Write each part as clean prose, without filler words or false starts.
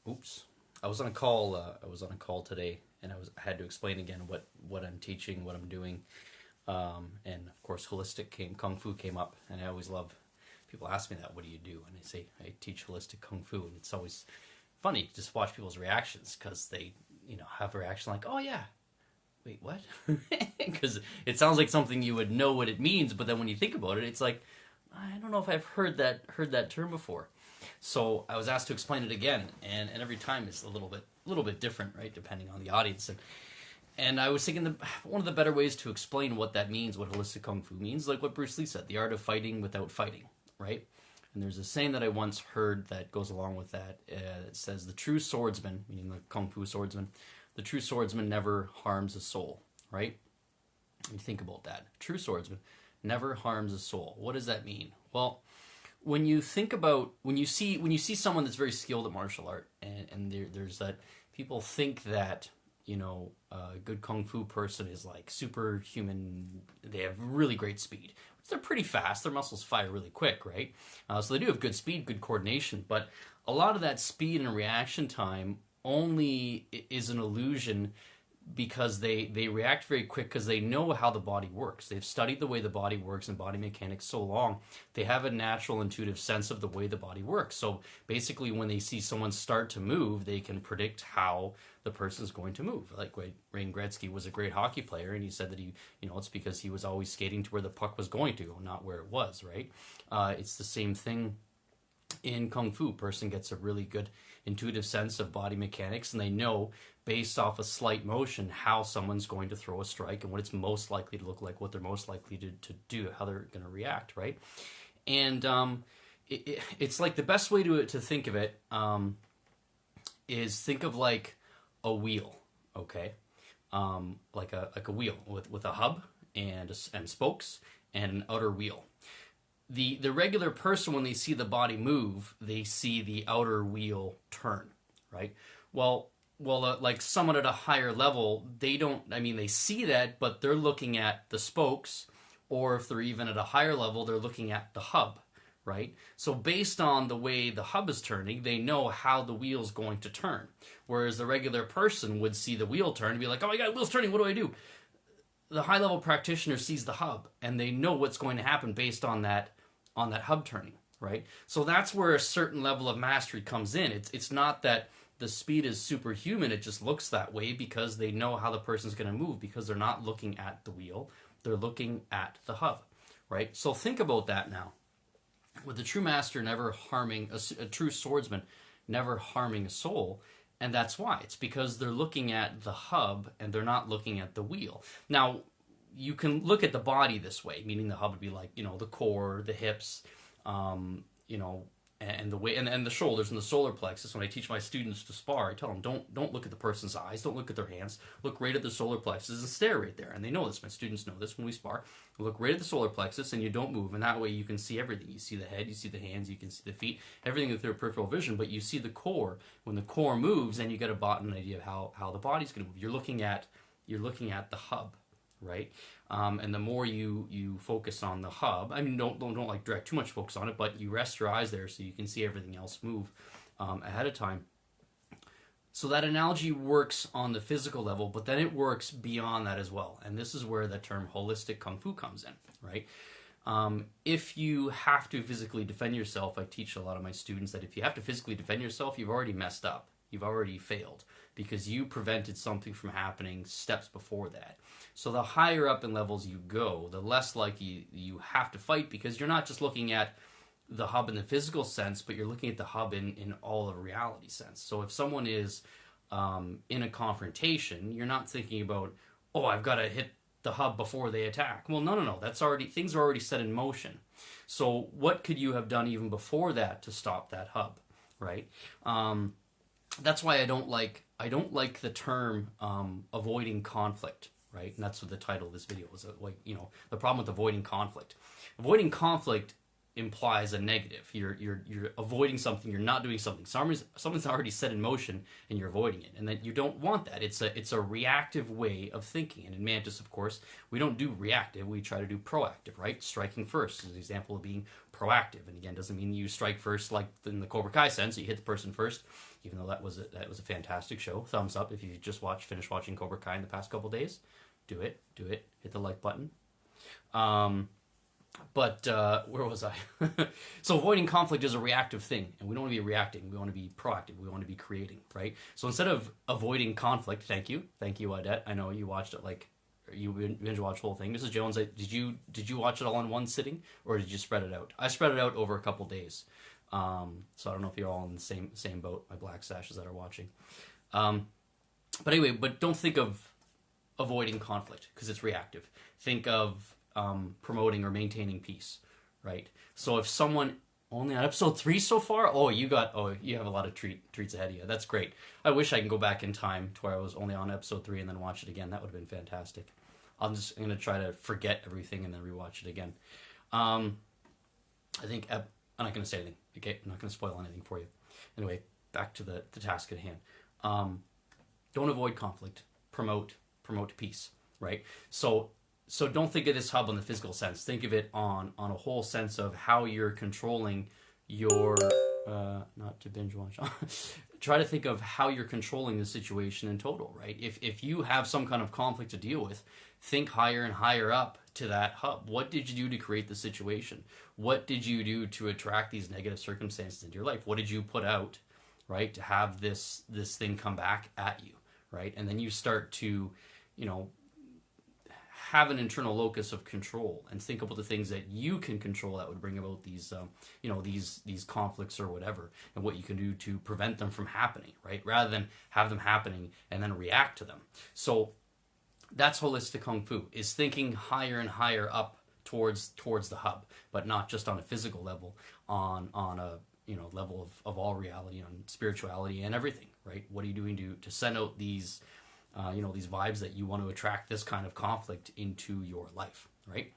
Oops. I was on a call. I was on a call today, and I had to explain again what I'm teaching, what I'm doing, and of course, kung fu came up, and I always love people ask me that. What do you do? And I say I teach holistic kung fu, and it's always funny to just watch people's reactions because they have a reaction like, oh yeah. Wait, what? Because it sounds like something you would know what it means, but then when you think about it, it's like I don't know if I've heard that term before. So I was asked to explain it again, and every time it's a little bit different, right, depending on the audience. And I was thinking one of the better ways to explain what that means, what holistic kung fu means, like what Bruce Lee said, the art of fighting without fighting, right? And there's a saying that I once heard that goes along with that. It says, the true swordsman, meaning the kung fu swordsman, the true swordsman never harms a soul, right? You think about that. True swordsman never harms a soul. What does that mean? Well, when you think about when you see someone that's very skilled at martial art, and there's that people think that a good kung fu person is like superhuman. They have really great speed. They're pretty fast. Their muscles fire really quick, right? So they do have good speed, good coordination, but a lot of that speed and reaction time only is an illusion because they react very quick because they know how the body works. They've studied the way the body works and body mechanics so long. They have a natural intuitive sense of the way the body works. So basically when they see someone start to move, they can predict how the person's going to move. Like Wayne Gretzky was a great hockey player, and he said that it's because he was always skating to where the puck was going to, not where it was, right? It's the same thing in kung fu. Person gets a really good intuitive sense of body mechanics, and they know based off a slight motion how someone's going to throw a strike and what it's most likely to look like, what they're most likely to do, how they're going to react, right? And it's like the best way to think of it is think of like a wheel, okay? Like a wheel with a hub and spokes and an outer wheel. The regular person, when they see the body move, they see the outer wheel turn, right? Like someone at a higher level, they don't. I mean, they see that, but they're looking at the spokes, or if they're even at a higher level, they're looking at the hub, right? So based on the way the hub is turning, they know how the wheel's going to turn. Whereas the regular person would see the wheel turn and be like, "Oh my God, wheel's turning! What do I do?" The high level practitioner sees the hub, and they know what's going to happen based on that hub turning, right? So that's where a certain level of mastery comes in. It's not that the speed is superhuman, it just looks that way because they know how the person's going to move, because they're not looking at the wheel, they're looking at the hub, right? So think about that now. With the true master never harming a true swordsman never harming a soul, and that's why. It's because they're looking at the hub and they're not looking at the wheel. Now, you can look at the body this way, meaning the hub would be like, the core, the hips, you know, and the way and the shoulders and the solar plexus. When I teach my students to spar, I tell them don't look at the person's eyes, don't look at their hands, look right at the solar plexus and stare right there. And they know this. My students know this when we spar. Look right at the solar plexus and you don't move, and that way you can see everything. You see the head, you see the hands, you can see the feet, everything with your peripheral vision. But you see the core. When the core moves, then you get an idea of how the body's going to move. You're looking at the hub, right? And the more you focus on the hub, I mean, don't like direct too much focus on it, but you rest your eyes there so you can see everything else move ahead of time. So that analogy works on the physical level, but then it works beyond that as well. And this is where the term holistic kung fu comes in, right? If you have to physically defend yourself, I teach a lot of my students that if you have to physically defend yourself, you've already messed up. You've already failed because you prevented something from happening steps before that. So the higher up in levels you go, the less likely you have to fight, because you're not just looking at the hub in the physical sense, but you're looking at the hub in all of reality sense. So if someone is in a confrontation, you're not thinking about, oh, I've got to hit the hub before they attack. Well, no. Things are already set in motion. So what could you have done even before that to stop that hub, right? That's why I don't like the term avoiding conflict, right? And that's what the title of this video was. Like, the problem with avoiding conflict. Avoiding conflict implies a negative. You're avoiding something. You're not doing something. Something's already set in motion, and you're avoiding it. And that you don't want that. It's a reactive way of thinking. And in Mantis, of course, we don't do reactive. We try to do proactive, right? Striking first is an example of being proactive. And again, doesn't mean you strike first like in the Cobra Kai sense, you hit the person first. Even though that was a fantastic show. Thumbs up if you just finished watching Cobra Kai in the past couple days. Do it. Hit the like button. But where was I? So avoiding conflict is a reactive thing, and we don't want to be reacting. We want to be proactive. We want to be creating, right? So instead of avoiding conflict, thank you, Odette. I know you watched it you binge watched the whole thing. Mrs. Jones, did you watch it all in one sitting, or did you spread it out? I spread it out over a couple days. So I don't know if you're all in the same boat, my black sashes that are watching. But anyway, don't think of avoiding conflict because it's reactive. Think of promoting or maintaining peace, right? So if someone only on episode 3 so far, you have a lot of treats ahead of you. That's great. I wish I can go back in time to where I was only on episode 3 and then watch it again. That would have been fantastic. I'm gonna try to forget everything and then rewatch it again. I think I'm not gonna say anything. Okay, I'm not gonna spoil anything for you. Anyway, back to the task at hand. Don't avoid conflict. Promote peace. Right. So don't think of this hub on the physical sense. Think of it on a whole sense of how you're controlling your not to binge watch. Try to think of how you're controlling the situation in total, right? If you have some kind of conflict to deal with, think higher and higher up to that hub. What did you do to create the situation? What did you do to attract these negative circumstances into your life? What did you put out, right, to have this thing come back at you, right? And then you start to, have an internal locus of control and think about the things that you can control that would bring about these these conflicts or whatever, and what you can do to prevent them from happening, right, rather than have them happening and then react to them. So that's holistic kung fu, is thinking higher and higher up towards the hub, but not just on a physical level, on a level of all reality, on spirituality and everything, right? What are you doing to send out these these vibes that you want to attract this kind of conflict into your life, right?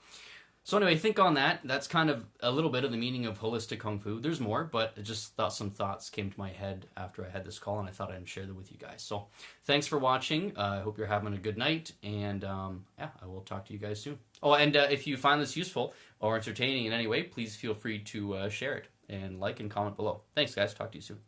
So anyway, think on that. That's kind of a little bit of the meaning of holistic kung fu. There's more, but I just thought some thoughts came to my head after I had this call, and I thought I'd share them with you guys. So thanks for watching. I hope you're having a good night, and I will talk to you guys soon. Oh, and if you find this useful or entertaining in any way, please feel free to share it and like and comment below. Thanks, guys. Talk to you soon.